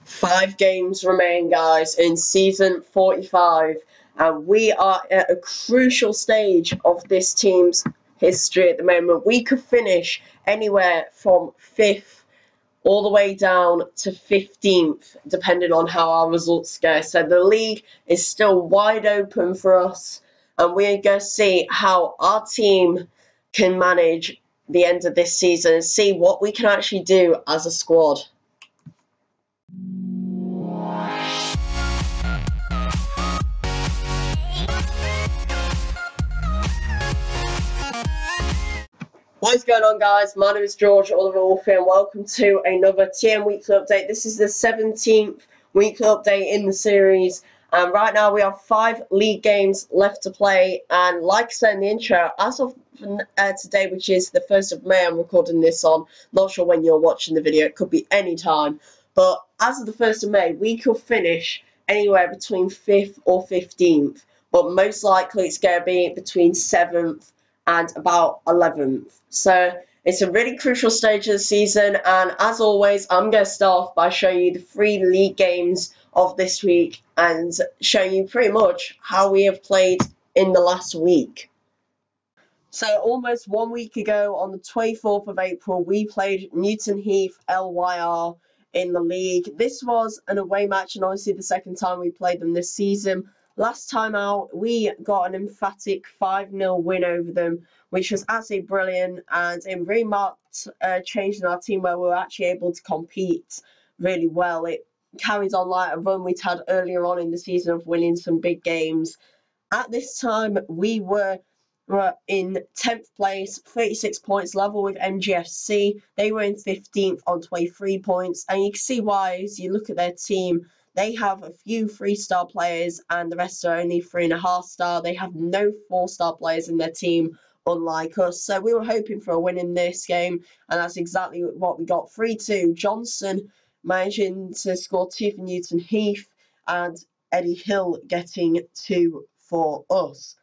5 games remain, guys, in season 45, and we are at a crucial stage of this team's history at the moment. We could finish anywhere from 5th all the way down to 15th, depending on how our results go. So the league is still wide open for us, and we're going to see how our team can manage the end of this season and see what we can actually do as a squad. What is going on, guys? My name is George Oliver Wolfie, and welcome to another TM Weekly Update. This is the 17th Weekly Update in the series, and right now we have 5 league games left to play. And like I said in the intro, as of today, which is the 1st of May, I'm recording this on. Not sure when you're watching the video, it could be any time. But as of the 1st of May, we could finish anywhere between 5th or 15th, but most likely it's going to be between 7th and about 11th. So it's a really crucial stage of the season, and as always, I'm going to start off by showing you the 3 league games of this week and showing you pretty much how we have played in the last week. So almost 1 week ago, on the 24th of April, we played Newton Heath LYR in the league. This was an away match, and obviously the second time we played them this season. Last time out, we got an emphatic 5-0 win over them, which was absolutely brilliant, and it really marked a change in our team where we were actually able to compete really well. It carries on like a run we'd had earlier on in the season of winning some big games. At this time, we were in 10th place, 36 points, level with MGFC. They were in 15th on 23 points, and you can see why as you look at their team. They have a few 3-star players, and the rest are only 3.5-star. They have no 4-star players in their team, unlike us. So we were hoping for a win in this game, and that's exactly what we got. 3-2. Johnson managing to score 2 for Newton Heath, and Eddie Hill getting 2 for us.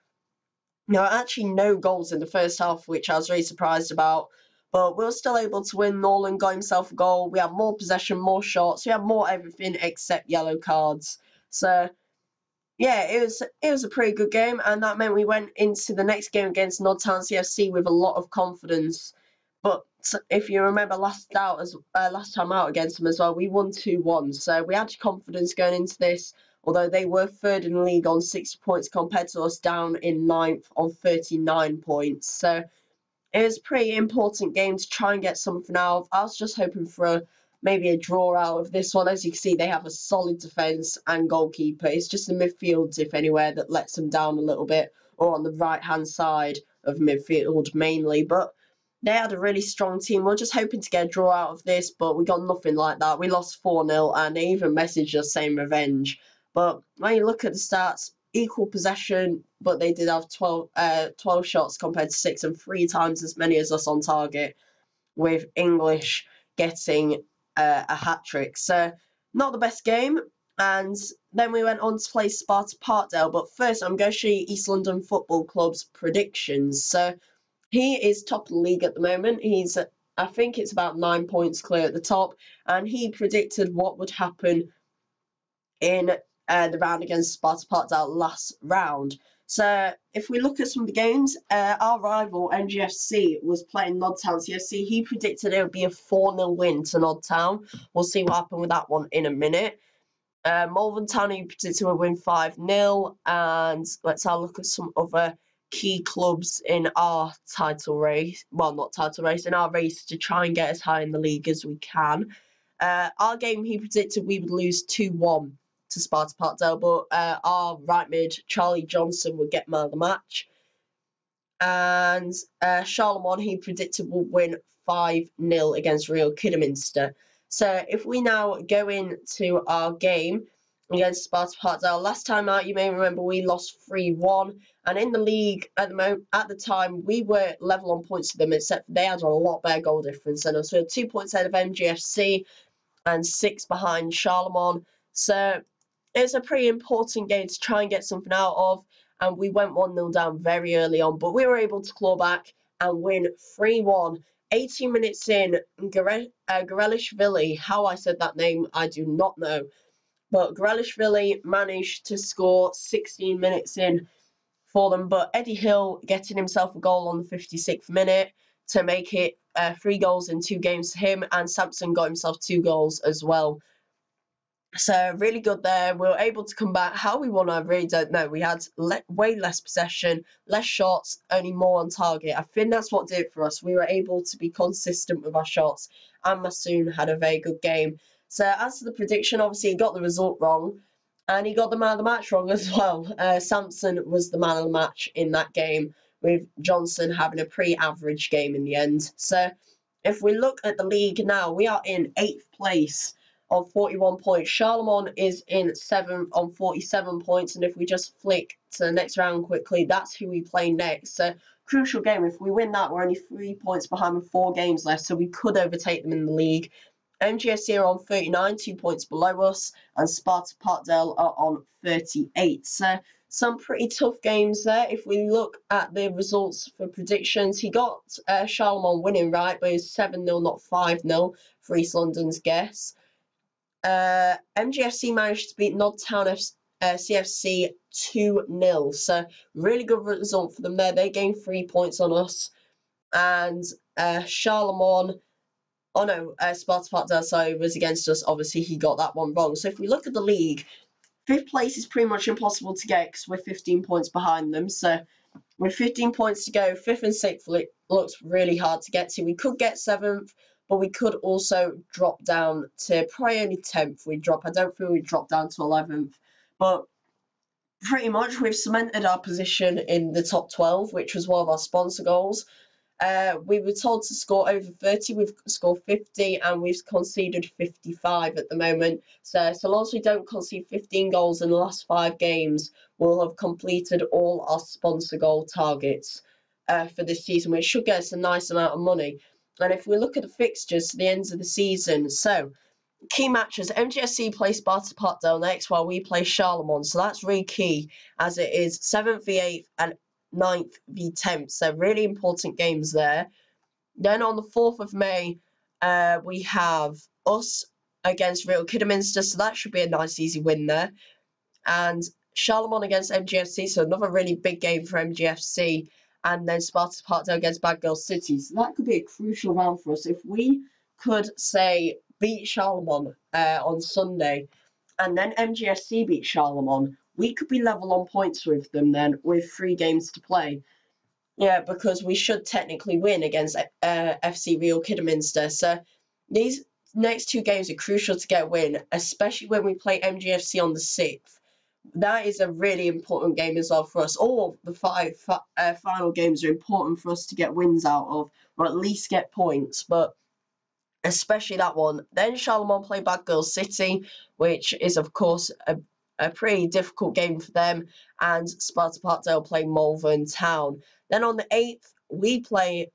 Now, actually no goals in the first half, which I was really surprised about. But we were still able to win. Norland got himself a goal. We had more possession, more shots. We had more everything except yellow cards. So, yeah, it was a pretty good game. And that meant we went into the next game against Nodtown CFC with a lot of confidence. But if you remember last time out against them as well, we won 2-1. So we had confidence going into this. Although they were 3rd in the league on 60 points compared to us down in 9th on 39 points. So it was a pretty important game to try and get something out of. I was just hoping for maybe a draw out of this one. As you can see, they have a solid defence and goalkeeper. It's just the midfield, if anywhere, that lets them down a little bit, or on the right-hand side of midfield mainly. But they had a really strong team. We were just hoping to get a draw out of this, but we got nothing like that. We lost 4-0, and they even messaged us saying revenge. But when you look at the stats, equal possession, but they did have 12 shots compared to 6, and 3 times as many as us on target, with English getting a hat-trick. So not the best game. And then we went on to play Sparta Parkdale. But first, I'm going to show you East London Football Club's predictions. So he is top of the league at the moment. I think it's about 9 points clear at the top. And he predicted what would happen in the round against Sparta Parkdale last round. So if we look at some of the games, our rival MGFC was playing Nodtown CFC. He predicted it would be a 4-0 win to Nodtown. We'll see what happened with that one in a minute. Malvern Town, he predicted would win 5-0. And let's have a look at some other key clubs in our title race. Well, not title race, in our race to try and get as high in the league as we can. Our game, he predicted we would lose 2-1 to Sparta Parkdale, but our right mid, Charlie Johnson, would get man of the match. And Charlemont, he predicted will win 5-0 against Real Kidderminster. So if we now go into our game against Sparta Parkdale, last time out, you may remember we lost 3-1. And in the league at the time, we were level on points with them, except they had a lot better goal difference than us. So 2 points ahead of MGFC and 6 behind Charlemont. So it's a pretty important game to try and get something out of, and we went 1-0 down very early on, but we were able to claw back and win 3-1 18 minutes in, Garelishvili, how I said that name, I do not know. But Garelishvili managed to score 16 minutes in for them. But Eddie Hill getting himself a goal on the 56th minute to make it 3 goals in 2 games to him. And Samson got himself 2 goals as well. So really good there. We were able to come back. How we won, I really don't know. We had way less possession, less shots, only more on target. I think that's what did it for us. We were able to be consistent with our shots, and Masoon had a very good game. So as to the prediction, obviously he got the result wrong, and he got the man of the match wrong as well. Samson was the man of the match in that game, with Johnson having a pretty average game in the end. So if we look at the league now, we are in 8th place on 41 points. Charlemont is in 7th on 47 points. And if we just flick to the next round quickly, that's who we play next. So, crucial game. If we win that, we're only 3 points behind with 4 games left. So, we could overtake them in the league. MGSC are on 39, 2 points below us. And Sparta Parkdale are on 38. So, some pretty tough games there. If we look at the results for predictions, he got Charlemont winning, right? But it was 7-0, not 5-0 for East London's guess. MGFC managed to beat Nodtown CFC 2-0. So, really good result for them there. They gained 3 points on us. And Charlemont, Sparta Parkdale, sorry, was against us. Obviously, he got that one wrong. So, if we look at the league, 5th place is pretty much impossible to get because we're 15 points behind them. So, with 15 points to go, 5th and 6th looks really hard to get to. We could get 7th, but we could also drop down to probably only 10th. I don't think we'd drop down to 11th. But pretty much we've cemented our position in the top 12, which was one of our sponsor goals. We were told to score over 30. We've scored 50 and we've conceded 55 at the moment. So long as we don't concede 15 goals in the last 5 games, we'll have completed all our sponsor goal targets for this season, which should get us a nice amount of money. And if we look at the fixtures to the ends of the season, so key matches, MGSC play Sparta Parkdale next while we play Charlemont. So that's really key as it is 7th v 8th and 9th v 10th. So really important games there. Then on the 4th of May, we have us against Real Kidderminster. So that should be a nice easy win there. And Charlemont against MGFC. So another really big game for MGFC. And then Sparta Parkdale against Bad Girls City. So that could be a crucial round for us. If we could, say, beat Charlemont on Sunday, and then MGSC beat Charlemont, we could be level on points with them then, with 3 games to play. Yeah, because we should technically win against FC Real Kidderminster. So these next 2 games are crucial to get a win, especially when we play MGFC on the 6th. That is a really important game as well for us. All the 5 final games are important for us to get wins out of, or at least get points, but especially that one. Then Charlemont play Bad Girls City, which is, of course, a pretty difficult game for them, and Sparta Parkdale play Malvern Town. Then on the 8th, we play,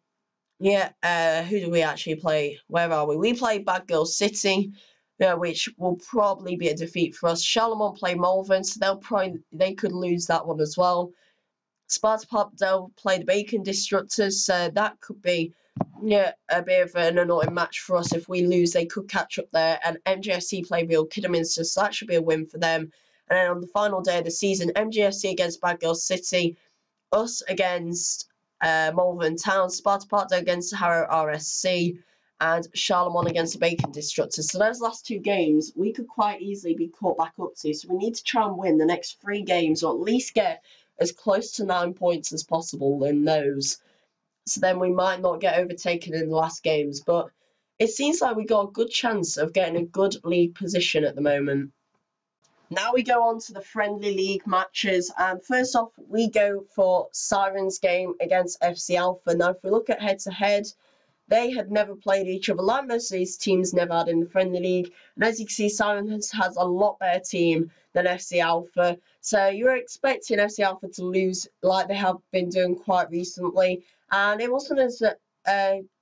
who do we actually play? Where are we? We play Bad Girls City, which will probably be a defeat for us. Charlemont play Malvern, so they could lose that one as well. Sparta Parkdale play the Bacon Destructors, so that could be a bit of an annoying match for us. If we lose, they could catch up there. And MGFC play Real Kidderminster, so that should be a win for them. And then on the final day of the season, MGFC against Bad Girls City, us against Malvern Town, Sparta Parkdale against Harrow RSC, and Charlemont against the Bacon Destructors. So those last 2 games, we could quite easily be caught back up to. So we need to try and win the next 3 games, or at least get as close to 9 points as possible in those. So then we might not get overtaken in the last games. But it seems like we got a good chance of getting a good league position at the moment. Now we go on to the friendly league matches, and first off we go for Sirens game against FC Alpha. Now if we look at head-to-head, they had never played each other, like most of these teams never had in the friendly league. And as you can see, Sirens has a lot better team than FC Alpha. So you're expecting FC Alpha to lose like they have been doing quite recently. And it wasn't as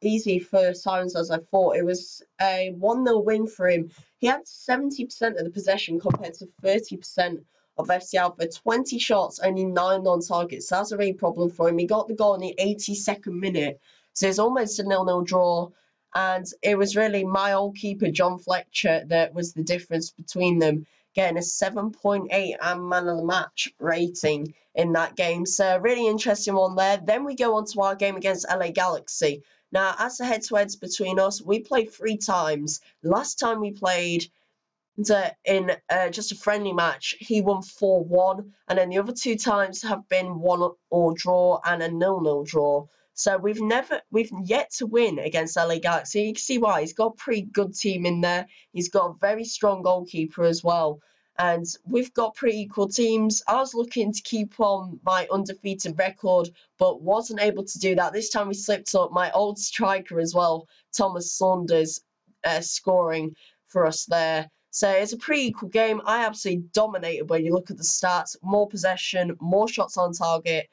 easy for Sirens as I thought. It was a 1-0 win for him. He had 70% of the possession compared to 30% of FC Alpha. 20 shots, only 9 on target. So that's a real problem for him. He got the goal in the 82nd minute. So it's almost a 0-0 draw. And it was really my old keeper, John Fletcher, that was the difference between them, getting a 7.8 and man of the match rating in that game. So really interesting one there. Then we go on to our game against LA Galaxy. Now, as the head-to-heads between us, we played 3 times. Last time we played in just a friendly match, he won 4-1, and then the other 2 times have been 1-1 draw and a 0-0 draw. So we've yet to win against LA Galaxy. You can see why. He's got a pretty good team in there. He's got a very strong goalkeeper as well. And we've got pretty equal teams. I was looking to keep on my undefeated record, but wasn't able to do that. This time we slipped up. My old striker as well, Thomas Saunders, scoring for us there. So it's a pretty equal game. I absolutely dominated when you look at the stats. More possession, more shots on target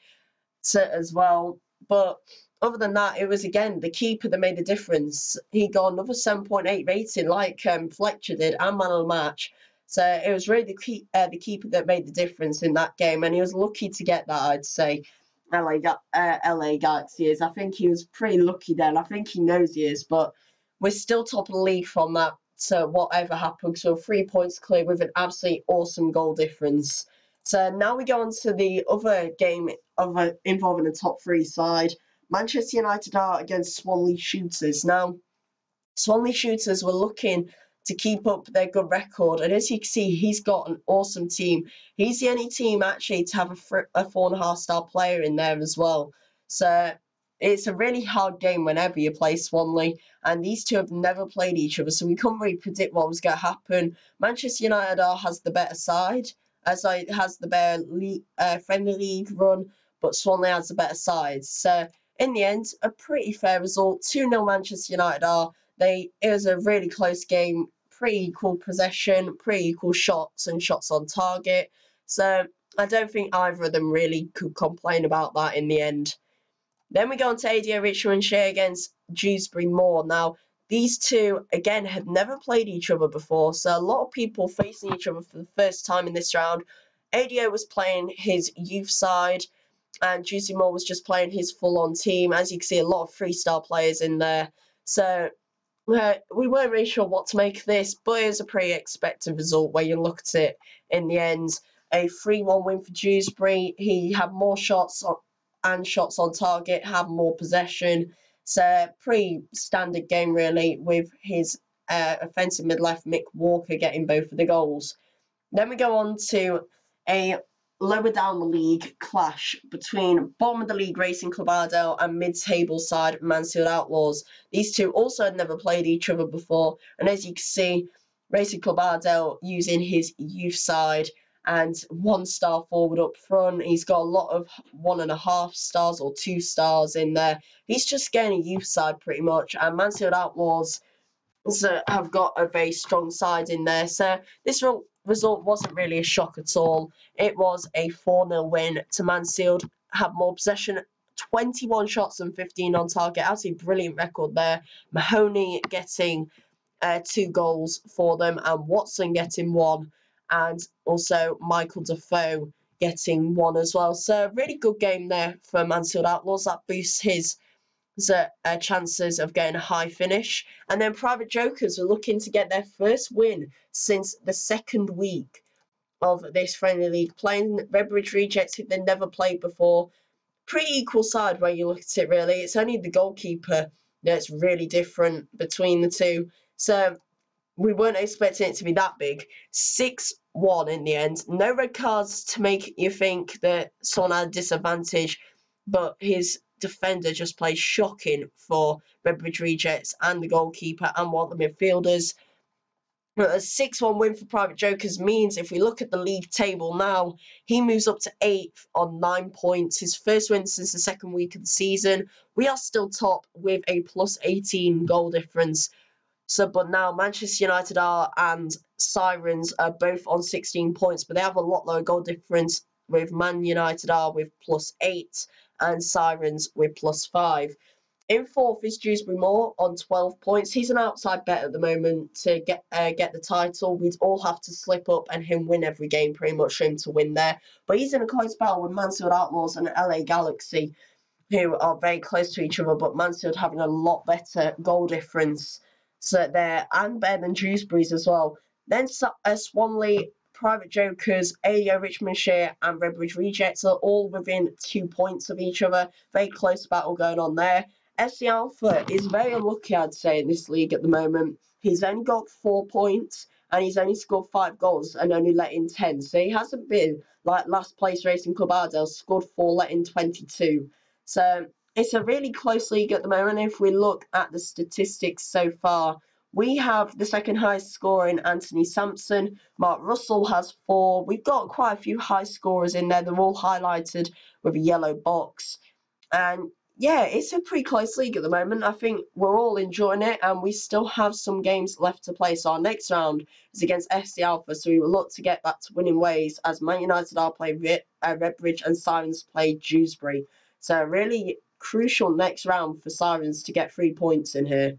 as well. But other than that, it was, again, the keeper that made the difference. He got another 7.8 rating like Fletcher did, and man of the match. So it was really the keeper that made the difference in that game. And he was lucky to get that, I'd say. LA Galaxy is. I think he was pretty lucky then. I think he knows he is. But we're still top of the league from that. So whatever happens, so 3 points clear with an absolutely awesome goal difference. So now we go on to the other game involving the top 3 side. Manchester United are against Swanley Shooters. Now, Swanley Shooters were looking to keep up their good record, and as you can see, he's got an awesome team. He's the only team actually to have a 4.5-star player in there as well. So it's a really hard game whenever you play Swanley, and these two have never played each other, so we couldn't really predict what was going to happen. Manchester United has the better side, as it has the better friendly league run, but Swanley has the better side. So in the end, a pretty fair result. 2-0 Manchester United are. It was a really close game, pretty equal possession, pretty equal shots and shots on target. So I don't think either of them really could complain about that in the end. Then we go on to ADO Richmondshire against Dewsbury Moor. Now, these two, again, had never played each other before, so a lot of people facing each other for the first time in this round. ADO was playing his youth side, and Dewsbury Moor was just playing his full-on team. As you can see, a lot of 3-star players in there. So we weren't really sure what to make of this, but it was a pretty expected result where you look at it in the end. A 3-1 win for Dewsbury. He had more shots on target, had more possession. So pretty standard game really, with his offensive mid-left Mick Walker getting both of the goals. Then we go on to a lower down the league clash between bottom of the league Racing Club Ardell and mid-table side Mansfield Outlaws. These two also had never played each other before, and as you can see, Racing Club Ardell using his youth side and 1-star forward up front. He's got a lot of 1.5 stars or 2 stars in there. He's just getting a youth side pretty much, and Mansfield Outlaws have got a very strong side in there. So this result wasn't really a shock at all. It was a 4-0 win to Mansfield. Had more possession, 21 shots and 15 on target. Absolutely brilliant record there. Mahoney getting 2 goals for them, and Watson getting 1, and also Michael Defoe getting 1 as well. So really good game there for Mansfield Outlaws. That boosts his chances of getting a high finish. And then Private Jokers are looking to get their first win since the 2nd week of this friendly league, playing Redbridge Rejects, who they've never played before. Pretty equal side when you look at it, really. It's only the goalkeeper that's really different between the two. So we weren't expecting it to be that big. 6-1 in the end. No red cards to make you think that Son had a disadvantage, but his defender just plays shocking for Redbridge Rejects and the goalkeeper and one of the midfielders. A 6-1 win for Private Jokers means if we look at the league table now, he moves up to 8th on 9 points. His first win since the 2nd week of the season. We are still top with a plus 18 goal difference. So, but now Manchester United and Sirens are both on 16 points, but they have a lot lower goal difference, with Man United with plus 8 and Sirens with plus 5. In 4th is Dewsbury Moor on 12 points. He's an outside bet at the moment to get the title. We'd all have to slip up and him win every game pretty much for him to win there. But he's in a close battle with Mansfield Outlaws and LA Galaxy. who are very close to each other, but Mansfield having a lot better goal difference. So there, and better than Dewsbury's as well. Then Swanley, Private Jokers, AO Richmondshire, and Redbridge Rejects are all within 2 points of each other. Very close battle going on there. FC Alpha is very unlucky, I'd say, in this league at the moment. He's only got 4 points and he's only scored 5 goals and only let in 10. So he hasn't been like last place Racing Club Ardell, scored 4, let in 22. So it's a really close league at the moment. If we look at the statistics so far, we have the second highest scorer in Anthony Sampson. Mark Russell has 4. We've got quite a few high scorers in there. They're all highlighted with a yellow box. And yeah, it's a pretty close league at the moment. I think we're all enjoying it, and we still have some games left to play. So our next round is against FC Alpha, so we will look to get back to winning ways as Man United are playing Redbridge and Sirens play Dewsbury. So a really crucial next round for Sirens to get 3 points in here.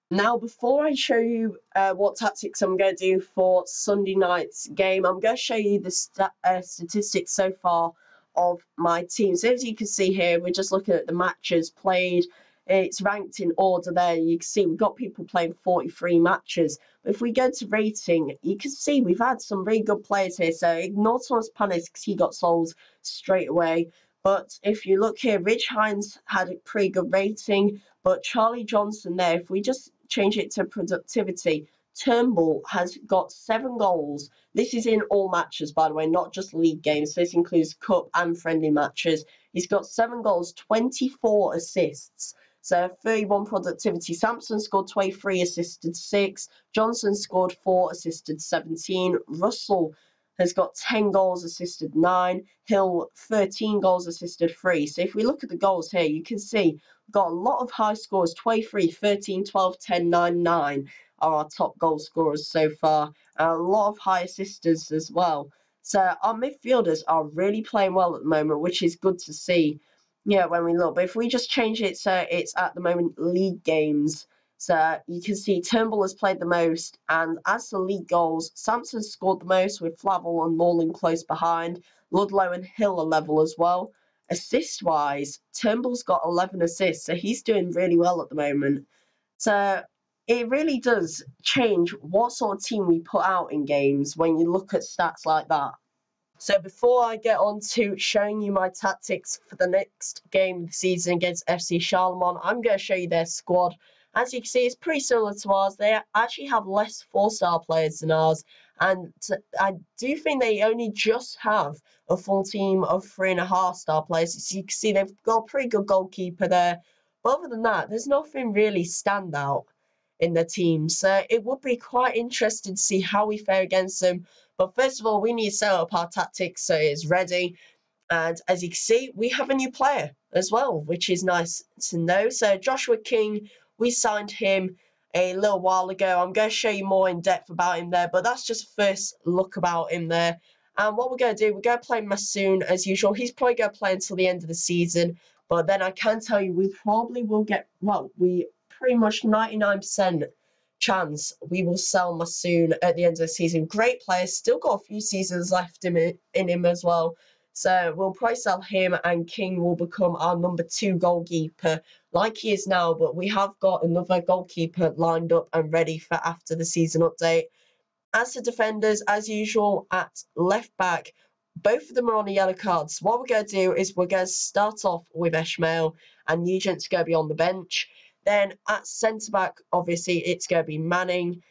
Now, before I show you what tactics I'm going to do for Sunday night's game, I'm going to show you the statistics so far of my team. So as you can see here, we're just looking at the matches played. It's ranked in order there. You can see we've got people playing 43 matches. But if we go to rating, you can see we've had some really good players here. So ignore Thomas Panis because he got sold straight away. But if you look here, Rich Hines had a pretty good rating. But Charlie Johnson there, if we just change it to productivity, Turnbull has got 7 goals. This is in all matches, by the way, not just league games. This includes cup and friendly matches. He's got 7 goals, 24 assists. So 31 productivity. Sampson scored 23, assisted 6. Johnson scored 4, assisted 17. Russell has got 10 goals, assisted 9. Hill, 13 goals, assisted 3. So if we look at the goals here, you can see we've got a lot of high scores. 23, 13, 12, 10, 9, 9 are our top goal scorers so far. And a lot of high assisters as well. So our midfielders are really playing well at the moment, which is good to see. Yeah, when we look. But if we just change it so it's at the moment league games, so you can see Turnbull has played the most, and as for league goals, Sampson scored the most with Flavel and Morland close behind. Ludlow and Hill are level as well. Assist-wise, Turnbull's got 11 assists, so he's doing really well at the moment. So it really does change what sort of team we put out in games when you look at stats like that. So before I get on to showing you my tactics for the next game of the season against FC Charlemont, I'm going to show you their squad. As you can see, it's pretty similar to ours. They actually have less 4-star players than ours, and I do think they only just have a full team of 3.5-star players. As you can see, they've got a pretty good goalkeeper there. But other than that, there's nothing really standout in their team. So it would be quite interesting to see how we fare against them. But first of all, we need to set up our tactics so it's ready. And as you can see, we have a new player as well, which is nice to know. So Joshua King, we signed him a little while ago. I'm going to show you more in depth about him there, but that's just a first look about him there. And what we're going to do, we're going to play Masoon as usual. He's probably going to play until the end of the season, but then I can tell you we probably will get, well, we pretty much 99% chance we will sell Masoon at the end of the season. Great player, still got a few seasons left in him as well. So we'll probably sell him, and King will become our number 2 goalkeeper like he is now, but we have got another goalkeeper lined up and ready for after the season update. As for defenders, as usual, at left back, both of them are on the yellow cards. What we're going to do is we're going to start off with Ishmael, and Nugent's going to be on the bench. Then at centre back, obviously, it's going to be Manning.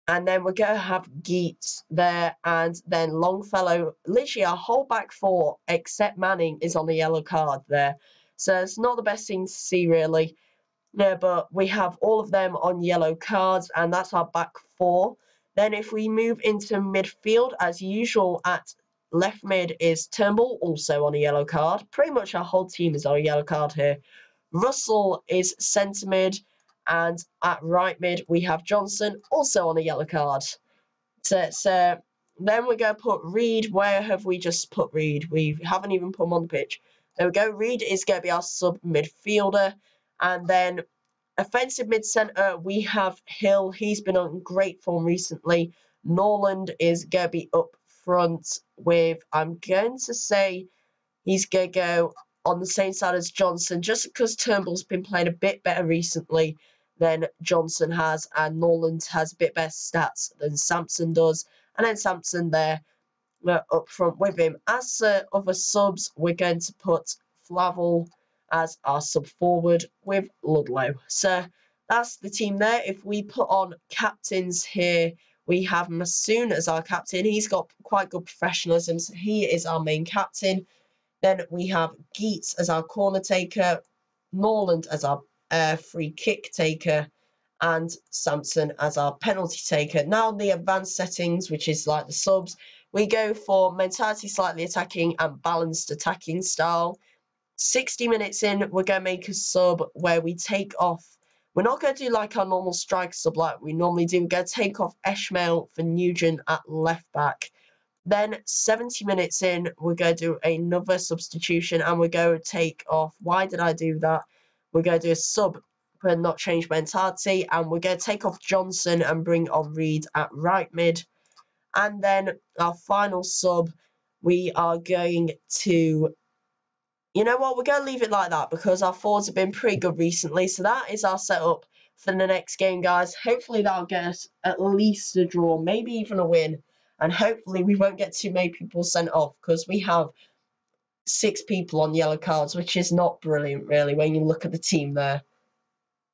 And then we're going to have Geets there, and then Longfellow. Literally, our whole back 4, except Manning, is on the yellow card there. So it's not the best thing to see, really. No, but we have all of them on yellow cards, and that's our back 4. Then if we move into midfield, as usual, at left mid is Turnbull, also on a yellow card. Pretty much our whole team is on a yellow card here. Russell is centre mid. And at right mid, we have Johnson, also on a yellow card. So then we're going to put Reed. Where have we just put Reed? We haven't even put him on the pitch. There we go. Reed is going to be our sub midfielder. And then offensive mid-centre, we have Hill. He's been on great form recently. Norland is going to be up front with, I'm going to say, he's going to go on the same side as Johnson, just because Turnbull's been playing a bit better recently than Johnson has, and Norland has a bit better stats than Sampson does. And then Sampson there up front with him. As other subs, we're going to put Flavel as our sub forward with Ludlow. So that's the team there. If we put on captains here, we have Masoon as our captain. He's got quite good professionalism, so he is our main captain. Then we have Geets as our corner taker, Norland as our free kick taker, and Sampson as our penalty taker. Now the advanced settings, which is like the subs, we go for mentality slightly attacking and balanced attacking style. 60 minutes in, we're going to make a sub where we take off. We're not going to do like our normal striker sub like we normally do. We're going to take off Ishmael for Nugent at left back. Then 70 minutes in, we're going to do another substitution and we're going to take off. Why did I do that? We're going to do a sub but not change mentality, and we're going to take off Johnson and bring on Reed at right mid. And then our final sub, we are going to, you know what, we're going to leave it like that because our forwards have been pretty good recently. So that is our setup for the next game, guys. Hopefully that'll get us at least a draw, maybe even a win. And hopefully we won't get too many people sent off because we have 6 people on yellow cards, which is not brilliant, really, when you look at the team there.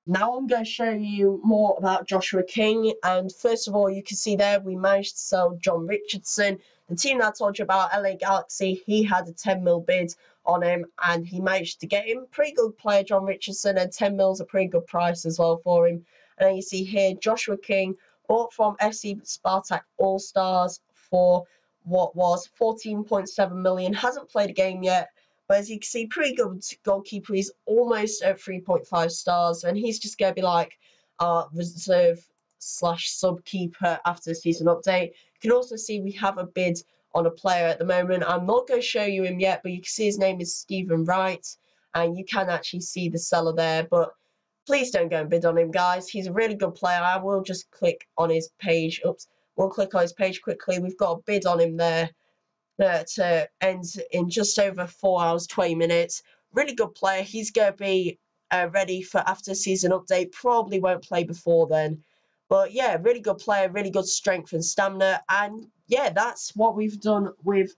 Now I'm going to show you more about Joshua King, and first of all, you can see there we managed to sell John Richardson. The team that I told you about, LA Galaxy, he had a 10 mil bid on him, and he managed to get him. Pretty good player, John Richardson, and 10 mil's a pretty good price as well for him. And then you see here, Joshua King, bought from FC Spartak All-Stars for what was 14.7 million. Hasn't played a game yet. But as you can see, pretty good goalkeeper. He's almost at 3.5 stars, and he's just going to be like our reserve / sub keeper after the season update. You can also see we have a bid on a player at the moment. I'm not going to show you him yet, but you can see his name is Stephen Wright, and you can actually see the seller there. But please don't go and bid on him, guys. He's a really good player. I will just click on his page. Oops, we'll click on his page quickly. We've got a bid on him there. That ends in just over 4 hours, 20 minutes. Really good player. He's going to be ready for after season update. Probably won't play before then. But yeah, really good player, really good strength and stamina. And yeah, that's what we've done with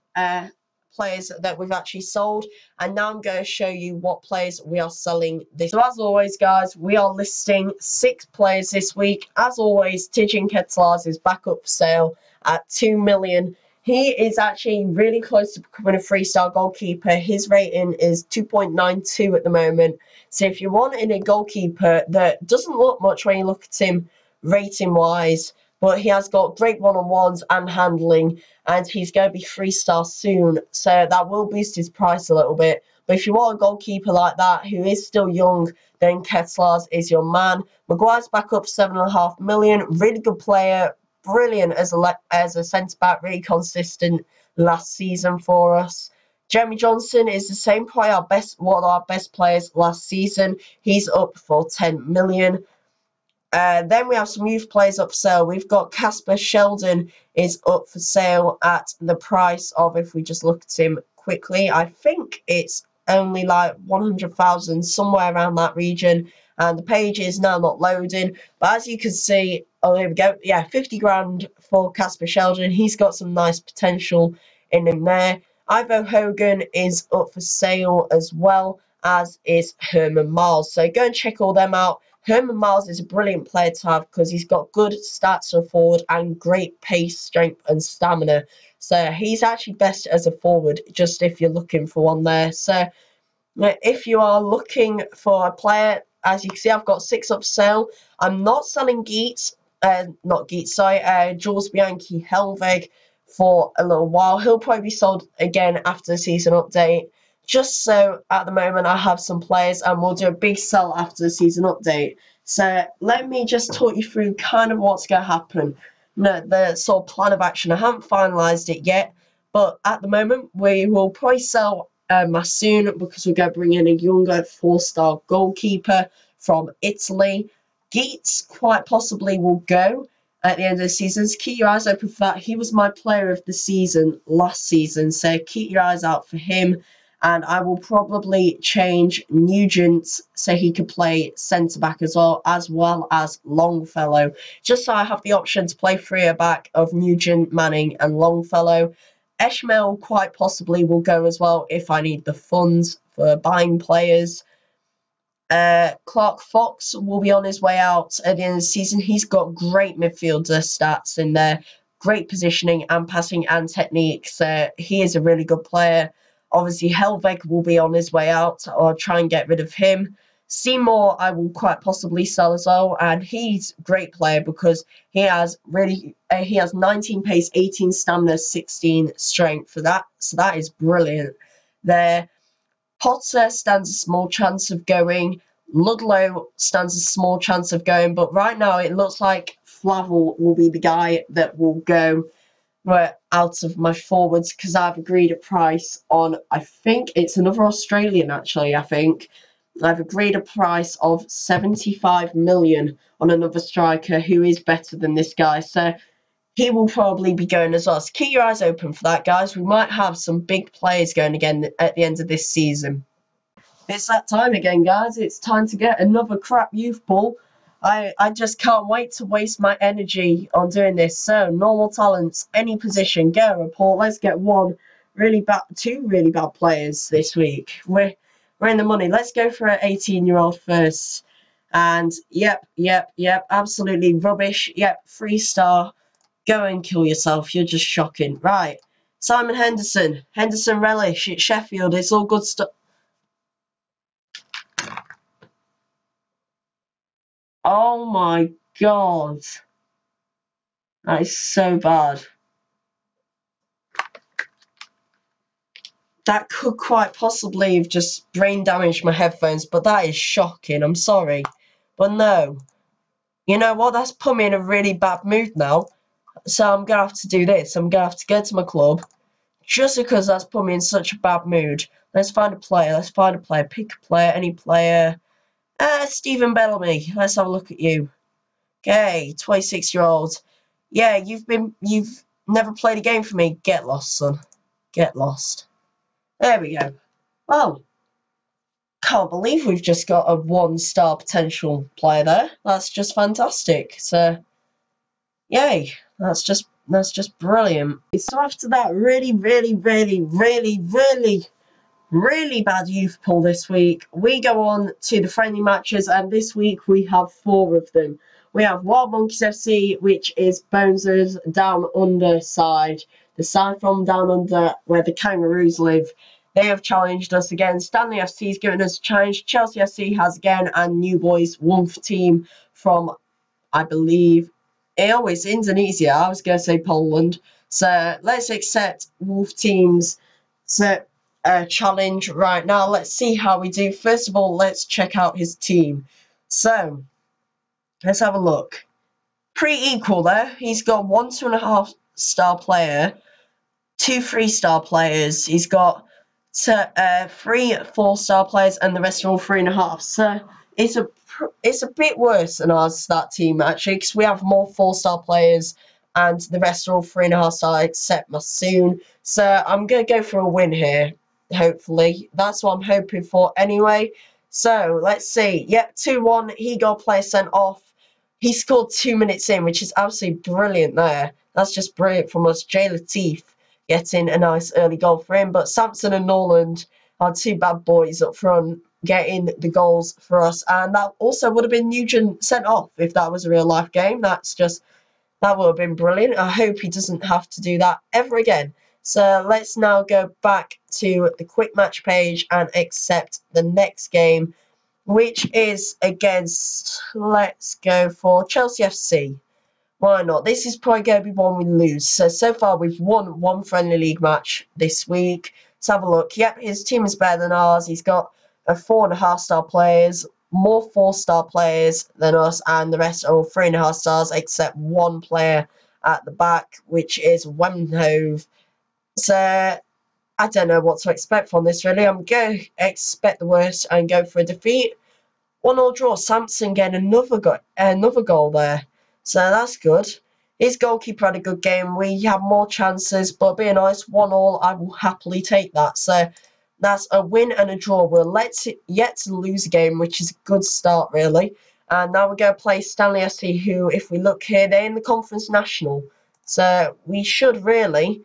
players that we've actually sold. And now I'm going to show you what players we are selling this. So as always, guys, we are listing 6 players this week. As always, Tijin Ketlars is back up for sale at 2 million. He is actually really close to becoming a 3-star goalkeeper. His rating is 2.92 at the moment. So if you're wanting a goalkeeper that doesn't look much when you look at him rating-wise, but he has got great one-on-ones and handling, and he's going to be 3-star soon. So that will boost his price a little bit. But if you want a goalkeeper like that who is still young, then Ketlars is your man. Maguire's back up 7.5 million. Really good player. Brilliant as a centre-back, really consistent last season for us. Jeremy Johnson is the same, probably one of our best players last season. He's up for 10 million. Then we have some youth players up for sale. We've got Casper Sheldon is up for sale at the price of, if we just look at him quickly, I think it's only like 100,000, somewhere around that region. And the page is now not loading. But as you can see, oh, here we go. Yeah, 50 grand for Casper Sheldon. He's got some nice potential in him there. Ivo Hogan is up for sale as well, as is Herman Miles. So go and check all them out. Herman Miles is a brilliant player to have because he's got good stats for forward and great pace, strength and stamina. So he's actually best as a forward, just if you're looking for one there. So if you are looking for a player, as you can see, I've got 6 up for sale. I'm not selling Jules Bianchi Helveg for a little while. He'll probably be sold again after the season update. Just so at the moment I have some players, and we'll do a big sell after the season update. So let me just talk you through kind of what's going to happen. The sort of plan of action. I haven't finalised it yet, but at the moment we will probably sell Masoon because we're going to bring in a younger 4-star goalkeeper from Italy. Geets quite possibly will go at the end of the season. So keep your eyes open for that. He was my player of the season last season, so keep your eyes out for him. And I will probably change Nugent so he could play centre-back as well as Longfellow, just so I have the option to play 3 at back of Nugent, Manning and Longfellow. Ishmael quite possibly will go as well if I need the funds for buying players. Clark Fox will be on his way out at the end of the season. He's got great midfielder stats in there, great positioning and passing and technique. So he is a really good player. Obviously, Helveg will be on his way out. I'll try and get rid of him. Seymour, I will quite possibly sell as well, and he's a great player because he has 19 pace, 18 stamina, 16 strength for that. So that is brilliant there. Potter stands a small chance of going. Ludlow stands a small chance of going. But right now, it looks like Flavel will be the guy that will go out of my forwards because I've agreed a price on, I think it's another Australian actually, I think. I've agreed a price of 75 million on another striker who is better than this guy. So he will probably be going as well. So keep your eyes open for that, guys. We might have some big players going again at the end of this season. It's that time again, guys. It's time to get another crap youth pool. I just can't wait to waste my energy on doing this. So, normal talents, any position, get a report. Let's get two really bad players this week. We're in the money. Let's go for an 18-year-old first. And yep, absolutely rubbish. Yep, 3-star. Go and kill yourself. You're just shocking. Right. Simon Henderson. Henderson Relish at Sheffield. It's all good stuff. Oh my god. That is so bad. That could quite possibly have just brain damaged my headphones, but that is shocking. I'm sorry. But no. You know what? That's put me in a really bad mood now. So I'm going to have to do this. I'm going to have to get to my club. Just because that's put me in such a bad mood. Let's find a player. Pick a player. Any player. Stephen Bellamy. Let's have a look at you. Okay, 26-year-old. Yeah, you've never played a game for me. Get lost, son. Get lost. There we go. Well, can't believe we've just got a 1-star potential player there. That's just fantastic. So, yay. That's just brilliant. So after that really bad youth pool this week, we go on to the friendly matches, and this week we have 4 of them. We have Wild Monkeys FC, which is Bones' down under side, the side from down under where the Kangaroos live. They have challenged us again. Stanley FC has given us a challenge. Chelsea FC has again, and New Boys Wolf team from, I believe, it's Indonesia. I was going to say Poland. So let's accept Wolf teams. So challenge right now. Let's see how we do. First of all, let's check out his team. So let's have a look. Pretty equal there. He's got 1 2.5-star player, 2 3-star players. He's got 3 4-star players, and the rest are all 3.5. So it's a bit worse than ours, that team actually, because we have more 4-star players and the rest are all 3.5-star except Masoon. So I'm going to go for a win here, hopefully. That's what I'm hoping for anyway. So let's see. Yep, 2-1. He got a player sent off. He scored 2 minutes in, which is absolutely brilliant there. That's just brilliant from us. Jay Latif getting a nice early goal for him. But Sampson and Norland are 2 bad boys up front getting the goals for us. And that also would have been Nugent sent off if that was a real life game. That would have been brilliant. I hope he doesn't have to do that ever again. So let's now go back to the quick match page and accept the next game, which is against, let's go for Chelsea FC. Why not? This is probably going to be one we lose. So far we've won 1 friendly league match this week. Let's have a look. Yep, his team is better than ours. He's got 4.5-star players, more 4-star players than us, and the rest are all 3.5 stars, except 1 player at the back, which is Wemhove. So I don't know what to expect from this, really. I'm going to expect the worst and go for a defeat. 1-1 draw. Sampson getting another goal there. So that's good. His goalkeeper had a good game. We had more chances, but being honest, 1-1, I will happily take that. So That's a win and a draw. We're yet to lose a game, which is a good start, really. And now we're going to play Stanley SC, who, if we look here, they're in the Conference National. So we should really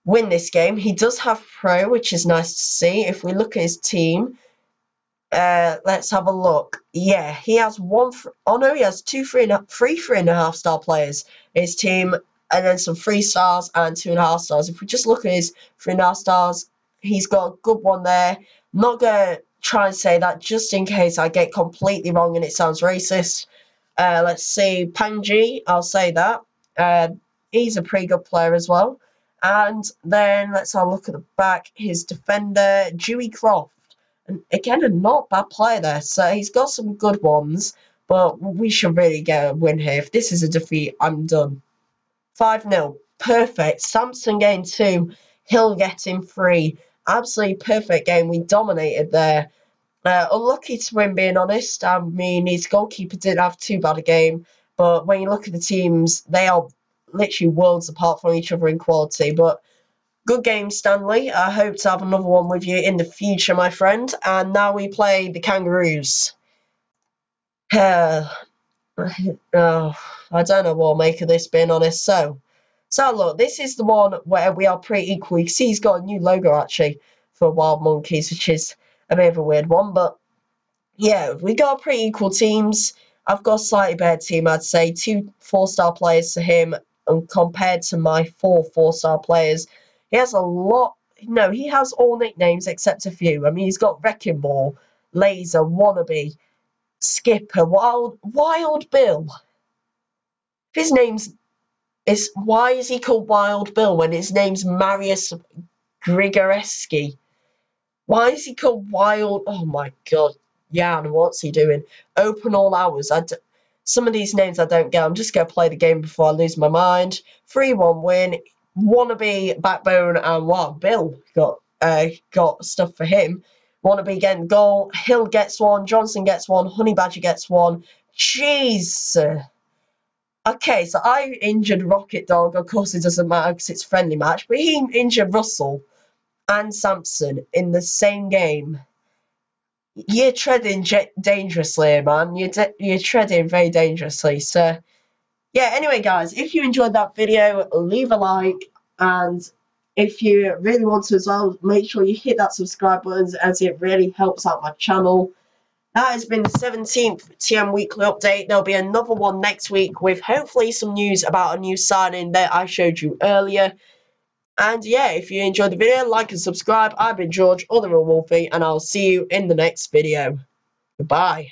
win this game. He does have pro, which is nice to see. If we look at his team, let's have a look. Yeah, he has he has three 3.5 star players in his team, and then some 3 stars and 2.5 stars. If we just look at his 3.5 stars, he's got a good one there. I'm not gonna try and say that just in case I get completely wrong and it sounds racist. Let's see, Panji, I'll say that. He's a pretty good player as well. And then let's have a look at the back. His defender, Dewey Croft. And again, a not bad player there. So he's got some good ones, but we should really get a win here. If this is a defeat, I'm done. 5-0. Perfect. Samson getting 2. Hill getting 3. Absolutely perfect game. We dominated there. Unlucky to win, being honest. I mean, his goalkeeper didn't have too bad a game, but when you look at the teams, they are literally worlds apart from each other in quality. But good game, Stanley. I hope to have another one with you in the future, my friend. And now we play the Kangaroos. Oh, I don't know what I'll make of this, being honest. So look, this is the one where we are pretty equal. You can see he's got a new logo, actually, for Wild Monkeys, which is a bit of a weird one. But yeah, we got pretty equal teams. I've got a slightly better team, I'd say. 2 4-star players to him, and compared to my 4 4-star players, he has a lot. No, he has all nicknames except a few. I mean, he's got Wrecking Ball, Laser, Wannabe, Skipper, Wild Bill. If his name's why is he called Wild Bill when his name's Marius Grigoreski? Why is he called Wild? Oh my god. Jan, what's he doing? Open all hours. Some of these names I don't get. I'm just going to play the game before I lose my mind. 3-1 win. Wannabe, Backbone, and Wild Bill got stuff for him. Wannabe getting goal. Hill gets 1. Johnson gets 1. Honey Badger gets 1. Jeez. Okay, so I injured Rocket Dog. Of course, it doesn't matter because it's a friendly match. But he injured Russell and Samson in the same game. You're treading dangerously, man. You're treading very dangerously. So, yeah, anyway, guys, if you enjoyed that video, leave a like. And if you really want to as well, make sure you hit that subscribe button, as it really helps out my channel. That has been the 17th TM Weekly Update. There'll be another one next week with hopefully some news about a new signing that I showed you earlier. And yeah, if you enjoyed the video, like and subscribe. I've been George, or the real Wolfie, and I'll see you in the next video. Goodbye.